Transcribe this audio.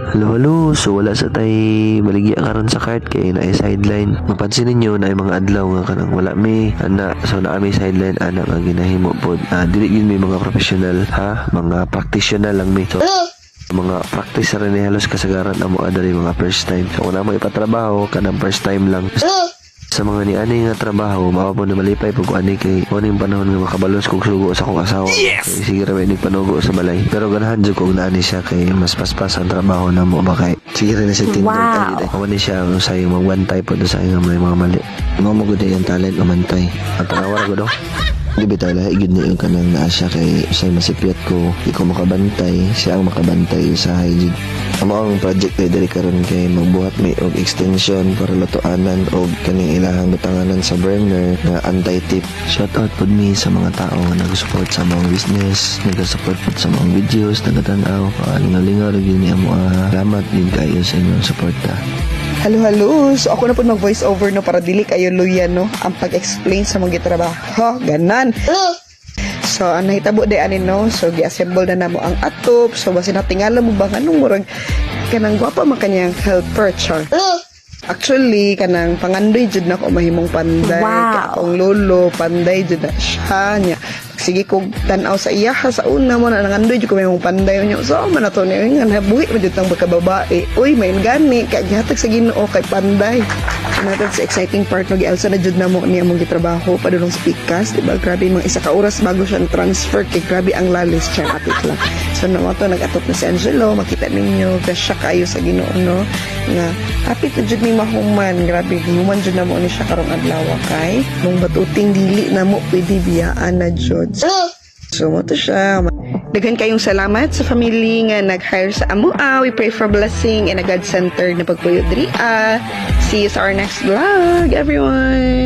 Halo, so wala sa tay baligya karon sa cart kay na sideline. Mapansin ninyo na ay mga adlaw nga kanang wala mi ana, so na mi sideline ana nga ginahimo pod. Dili gyud mi mga professional ha, mga practitioner lang mi. So, mga practice rin ni halos kasagaran amo adari mga first time. So kung na mo ipatrabaho kanang first time lang. Sa mga ni ani nga trabaho, mao po na malipay pag ani kay kuning panahon nga makabalos kog sugo sa akong asawa. Yes! Kay sige ra may panugo sa balay. Pero ganahan jud kog naani siya kay mas paspas ang trabaho na mo ba kay sige ra na siya tindag ali. Ako ni siya sa yung magbantay po sa yung mga mali. Mao mo gud yung talent umantay. At tawara ko do. Di bitaw lahi gud ni yung kanang naa siya kay say masipyat ko, di ko makabantay, siya ang makabantay sa hygiene. Amo ang project ay diri karon kay magbuhat may og extension para lutuanan og kaning ilahang butanganan sa burner nga anti-tip. Shout out pod mi sa mga tao nga nag-support sa mga business, nag-support pod sa mga videos, nagatan-aw, lingaw-lingaw ra gyud ni amo. Salamat din kayo sa inyong suporta. Halo. So ako na po mag-voice over no para dili kayo luya no ang pag-explain sa mga gitrabaho. Ganan. So ang nahitabo di ani no. So gi-assemble na namo ang atop. So basi natingala mo ba kanang murag kanang gwapa man kanyang helper char. Actually, kanang pangandoy jud na ko mahimong panday. Wow. Akong lolo, panday jud na siya niya. Sige kog tan-aw sa iya sa una mo na nangandoy jud ko mahimong panday niya. So man ato ni nga buhi man jud tang babae. Uy, may gani kay gihatag sa Ginoo kay panday. Natin sa exciting part no gi-Elsa na jud na mo niya mong gitrabaho padulong sa pikas, diba? Grabe mga isa ka oras bago siya transfer kay grabe ang lalis siya atik lang. So na mo to nag-atop na si Angelo, makita ninyo gasya kayo sa Ginoo no nga happy to jud ni mahuman, grabe human jud na mo ni siya karong adlaw kay mong batuting dili na mo pwede biyaan na jud. So mo to siya. Daghan kayong salamat sa family nga nag-hire sa amua. We pray for blessing and a God-centered na pagpuyo diri. See you sa our next vlog, everyone!